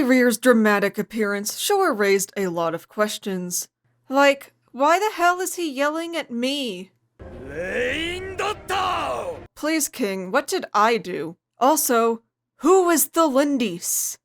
Rere's dramatic appearance sure raised a lot of questions. Like, why the hell is he yelling at me? Please, King, what did I do? Also, who is the Lindis?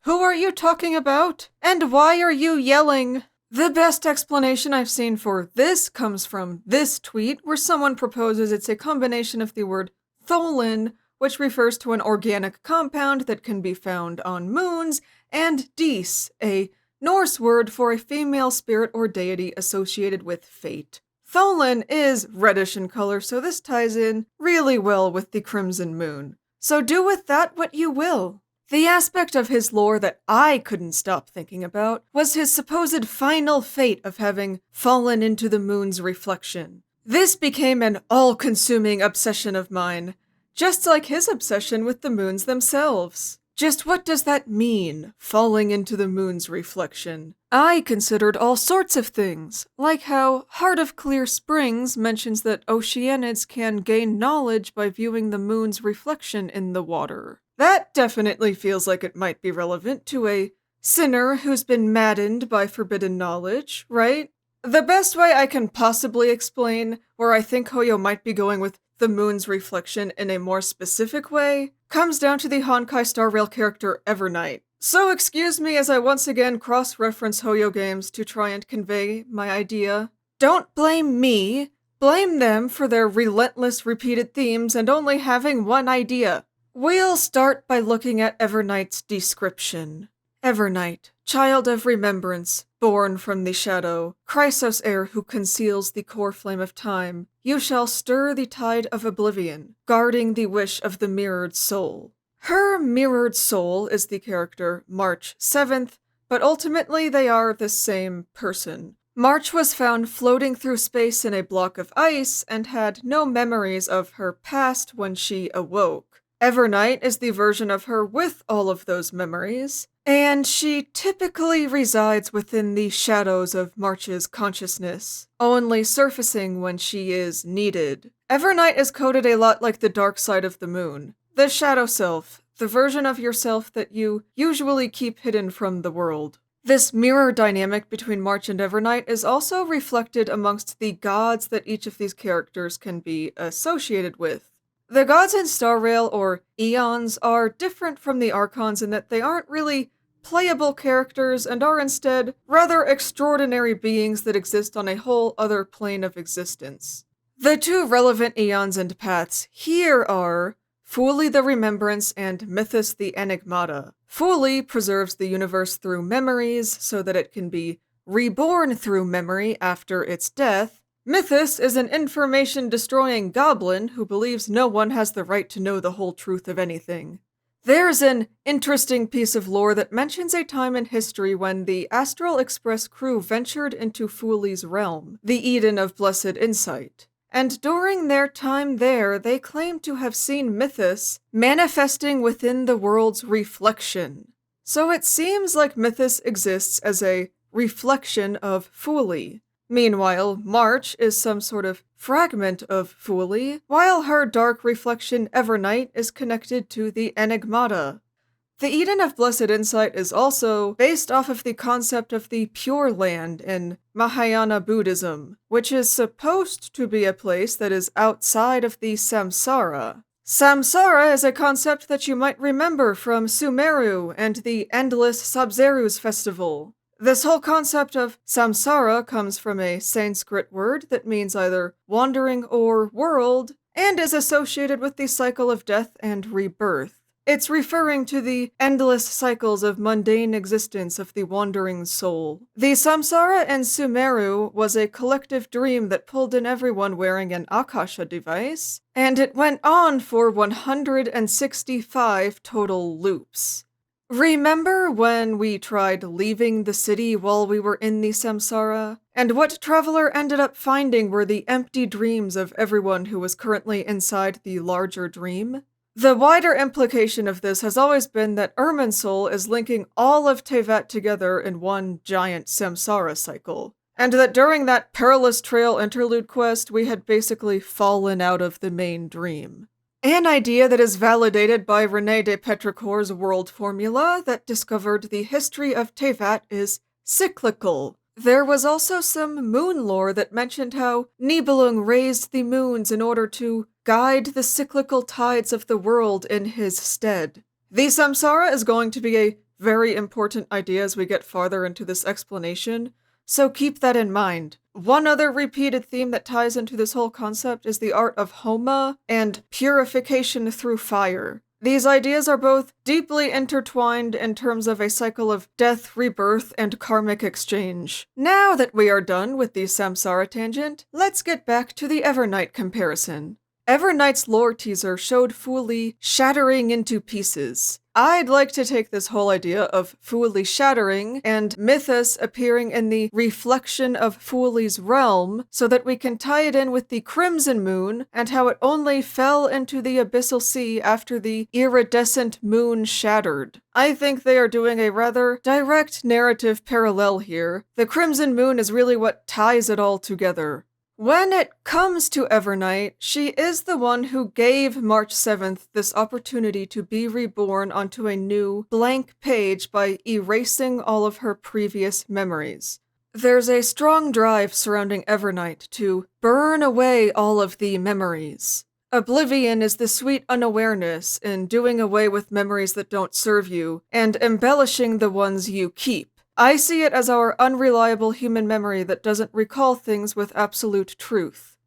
Who are you talking about? And why are you yelling? The best explanation I've seen for this comes from this tweet, where someone proposes it's a combination of the word Tholin, which refers to an organic compound that can be found on moons, and Dis, a Norse word for a female spirit or deity associated with fate. Tholin is reddish in color, so this ties in really well with the Crimson Moon. So do with that what you will. The aspect of his lore that I couldn't stop thinking about was his supposed final fate of having fallen into the moon's reflection. This became an all-consuming obsession of mine, just like his obsession with the moons themselves. Just what does that mean, falling into the moon's reflection? I considered all sorts of things, like how Heart of Clear Springs mentions that Oceanids can gain knowledge by viewing the moon's reflection in the water. That definitely feels like it might be relevant to a sinner who's been maddened by forbidden knowledge, right? The best way I can possibly explain where I think Hoyo might be going with the moon's reflection in a more specific way comes down to the Honkai Star Rail character Evernight. So excuse me as I once again cross-reference Hoyo games to try and convey my idea. Don't blame me, blame them for their relentless repeated themes and only having one idea. We'll start by looking at Evernight's description. Evernight, child of remembrance, born from the shadow, Chrysos heir who conceals the core flame of time, you shall stir the tide of oblivion, guarding the wish of the mirrored soul. Her mirrored soul is the character March 7th, but ultimately they are the same person. March was found floating through space in a block of ice and had no memories of her past when she awoke. Evernight is the version of her with all of those memories, and she typically resides within the shadows of March's consciousness, only surfacing when she is needed. Evernight is coded a lot like the dark side of the moon, the shadow self, the version of yourself that you usually keep hidden from the world. This mirror dynamic between March and Evernight is also reflected amongst the gods that each of these characters can be associated with. The gods in Star Rail, or Eons, are different from the Archons in that they aren't really playable characters and are instead rather extraordinary beings that exist on a whole other plane of existence. The two relevant Eons and paths here are Fuli the Remembrance and Mythos the Enigmata. Fuli preserves the universe through memories so that it can be reborn through memory after its death. Mythos is an information-destroying goblin who believes no one has the right to know the whole truth of anything. There's an interesting piece of lore that mentions a time in history when the Astral Express crew ventured into Fuli's realm, the Eden of Blessed Insight. And during their time there, they claim to have seen Mythos manifesting within the world's reflection. So it seems like Mythos exists as a reflection of Fuli. Meanwhile, March is some sort of fragment of Fuli, while her dark reflection Evernight is connected to the Enigmata. The Eden of Blessed Insight is also based off of the concept of the Pure Land in Mahayana Buddhism, which is supposed to be a place that is outside of the Samsara. Samsara is a concept that you might remember from Sumeru and the Endless Sabzeruz festival. This whole concept of samsara comes from a Sanskrit word that means either wandering or world, and is associated with the cycle of death and rebirth. It's referring to the endless cycles of mundane existence of the wandering soul. The samsara in Sumeru was a collective dream that pulled in everyone wearing an Akasha device, and it went on for 165 total loops. Remember when we tried leaving the city while we were in the samsara? And what Traveler ended up finding were the empty dreams of everyone who was currently inside the larger dream? The wider implication of this has always been that Irminsul is linking all of Tevat together in one giant samsara cycle, and that during that Perilous Trail interlude quest we had basically fallen out of the main dream. An idea that is validated by René de Petricor's world formula that discovered the history of Tevat is cyclical. There was also some moon lore that mentioned how Nibelung raised the moons in order to guide the cyclical tides of the world in his stead. The Samsara is going to be a very important idea as we get farther into this explanation, so keep that in mind. One other repeated theme that ties into this whole concept is the art of Homa and purification through fire. These ideas are both deeply intertwined in terms of a cycle of death, rebirth, and karmic exchange. Now that we are done with the Samsara tangent, let's get back to the Evernight comparison. Evernight's lore teaser showed Fuli shattering into pieces. I'd like to take this whole idea of Fuli shattering and Mythos appearing in the reflection of Fuli's realm so that we can tie it in with the Crimson Moon and how it only fell into the Abyssal Sea after the iridescent moon shattered. I think they are doing a rather direct narrative parallel here. The Crimson Moon is really what ties it all together. When it comes to Evernight, she is the one who gave March 7th this opportunity to be reborn onto a new, blank page by erasing all of her previous memories. There's a strong drive surrounding Evernight to burn away all of the memories. Oblivion is the sweet unawareness in doing away with memories that don't serve you and embellishing the ones you keep. I see it as our unreliable human memory that doesn't recall things with absolute truth.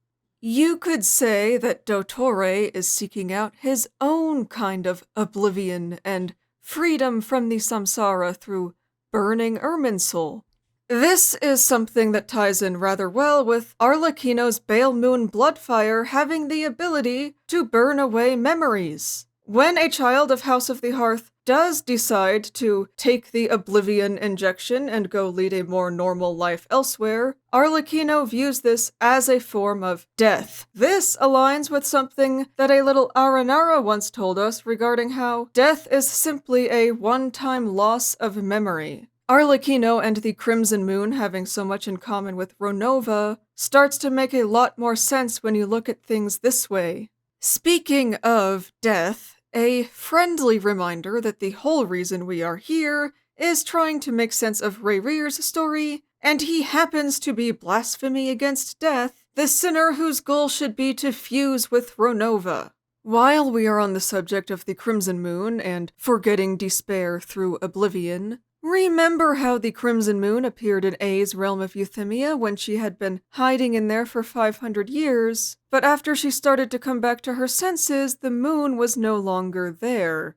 You could say that Dottore is seeking out his own kind of oblivion and freedom from the samsara through burning Irminsul. This is something that ties in rather well with Arlecchino's Bale Moon Bloodfire having the ability to burn away memories. When a child of House of the Hearth does decide to take the Oblivion injection and go lead a more normal life elsewhere, Arlecchino views this as a form of death. This aligns with something that a little Aranara once told us regarding how death is simply a one-time loss of memory. Arlecchino and the Crimson Moon having so much in common with Ronova starts to make a lot more sense when you look at things this way. Speaking of death, a friendly reminder that the whole reason we are here is trying to make sense of Rayrir's story, and he happens to be blasphemy against death, the sinner whose goal should be to fuse with Ronova. While we are on the subject of the Crimson Moon and forgetting despair through oblivion, remember how the Crimson Moon appeared in A's realm of Euthymia when she had been hiding in there for 500 years, but after she started to come back to her senses, the moon was no longer there.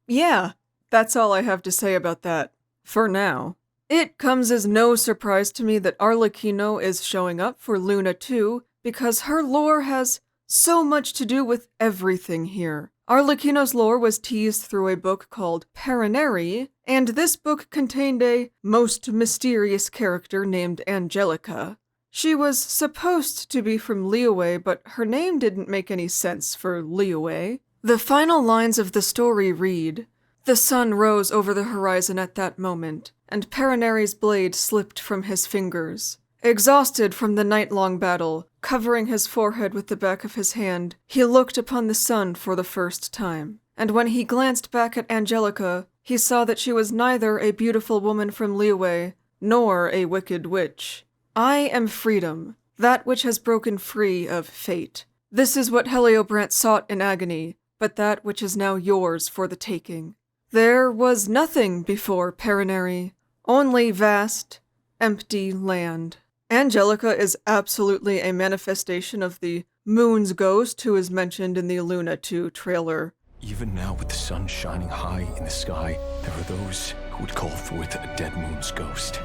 Yeah, that's all I have to say about that. For now. It comes as no surprise to me that Arlecchino is showing up for Luna 2, because her lore has so much to do with everything here. Arlecchino's lore was teased through a book called Paraneri, and this book contained a most mysterious character named Angelica. She was supposed to be from Liyue, but her name didn't make any sense for Liyue. The final lines of the story read, "The sun rose over the horizon at that moment, and Paraneri's blade slipped from his fingers. Exhausted from the night-long battle, covering his forehead with the back of his hand, he looked upon the sun for the first time. And when he glanced back at Angelica, he saw that she was neither a beautiful woman from Liyue, nor a wicked witch. I am freedom, that which has broken free of fate. This is what Heliobrant sought in agony, but that which is now yours for the taking. There was nothing before Paraneri, only vast, empty land." Angelica is absolutely a manifestation of the moon's ghost who is mentioned in the Luna 2 trailer. Even now, with the sun shining high in the sky, there are those who would call forth a dead moon's ghost.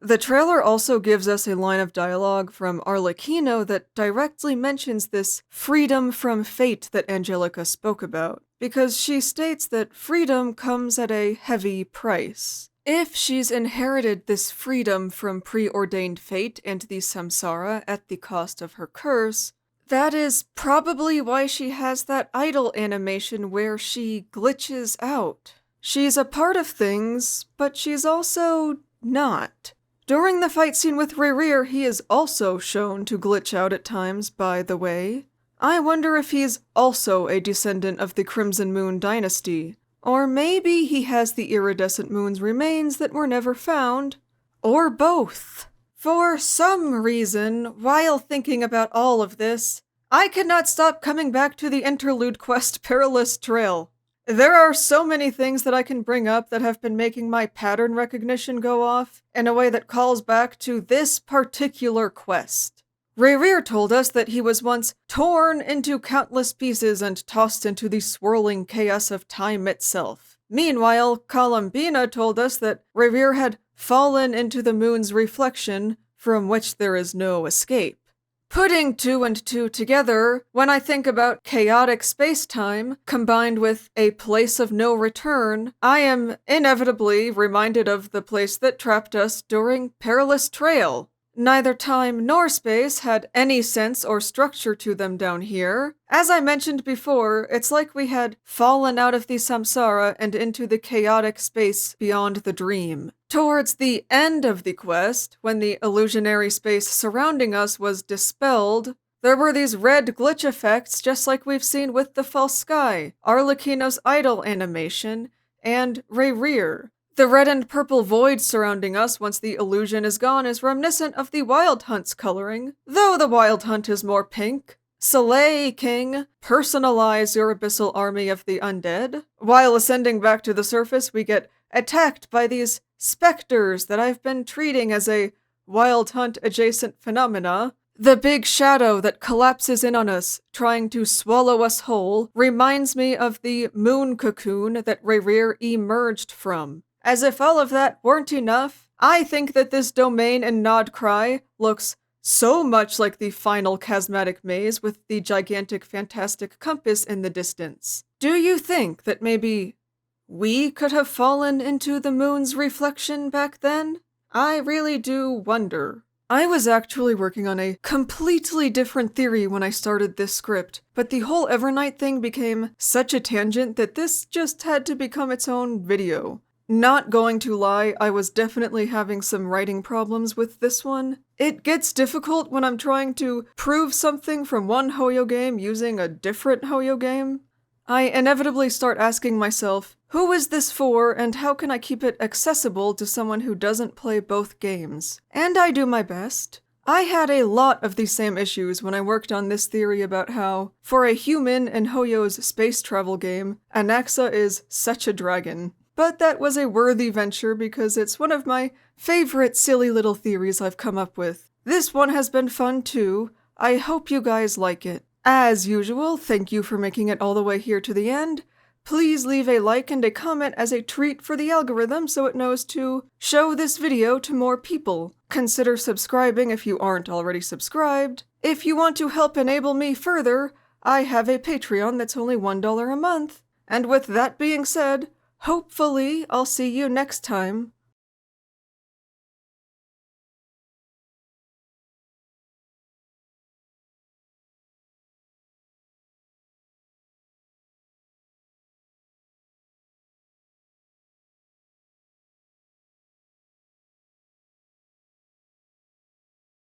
The trailer also gives us a line of dialogue from Arlecchino that directly mentions this freedom from fate that Angelica spoke about, because she states that freedom comes at a heavy price. If she's inherited this freedom from preordained fate and the samsara at the cost of her curse, that is probably why she has that idol animation where she glitches out. She's a part of things, but she's also not. During the fight scene with Rayrir, he is also shown to glitch out at times, by the way. I wonder if he's also a descendant of the Crimson Moon dynasty. Or maybe he has the iridescent moon's remains that were never found. Or both. For some reason, while thinking about all of this, I cannot stop coming back to the interlude quest Perilous Trail. There are so many things that I can bring up that have been making my pattern recognition go off in a way that calls back to this particular quest. Rayrir told us that he was once torn into countless pieces and tossed into the swirling chaos of time itself. Meanwhile, Columbina told us that Rayrir had fallen into the moon's reflection, from which there is no escape. Putting 2 and 2 together, when I think about chaotic space-time combined with a place of no return, I am inevitably reminded of the place that trapped us during Perilous Trail. Neither time nor space had any sense or structure to them down here. As I mentioned before, it's like we had fallen out of the Samsara and into the chaotic space beyond the dream. Towards the end of the quest, when the illusionary space surrounding us was dispelled, there were these red glitch effects just like we've seen with the False Sky, Arlecchino's idol animation, and Rayrir. The red and purple void surrounding us once the illusion is gone is reminiscent of the Wild Hunt's coloring, though the Wild Hunt is more pink. Slay, King! Personalize your abyssal army of the undead. While ascending back to the surface, we get attacked by these specters that I've been treating as a Wild Hunt adjacent phenomena. The big shadow that collapses in on us, trying to swallow us whole, reminds me of the moon cocoon that Rayrir emerged from. As if all of that weren't enough, I think that this domain in Nodcry looks so much like the final Chasmatic Maze with the gigantic fantastic compass in the distance. Do you think that maybe we could have fallen into the moon's reflection back then? I really do wonder. I was actually working on a completely different theory when I started this script, but the whole Evernight thing became such a tangent that this just had to become its own video. Not going to lie, I was definitely having some writing problems with this one. It gets difficult when I'm trying to prove something from one Hoyo game using a different Hoyo game. I inevitably start asking myself, who is this for and how can I keep it accessible to someone who doesn't play both games? And I do my best. I had a lot of these same issues when I worked on this theory about how, for a human in Hoyo's space travel game, Anaxa is such a dragon. But that was a worthy venture because it's one of my favorite silly little theories I've come up with. This one has been fun too. I hope you guys like it. As usual, thank you for making it all the way here to the end. Please leave a like and a comment as a treat for the algorithm so it knows to show this video to more people. Consider subscribing if you aren't already subscribed. If you want to help enable me further, I have a Patreon that's only $1 a month. And with that being said, hopefully I'll see you next time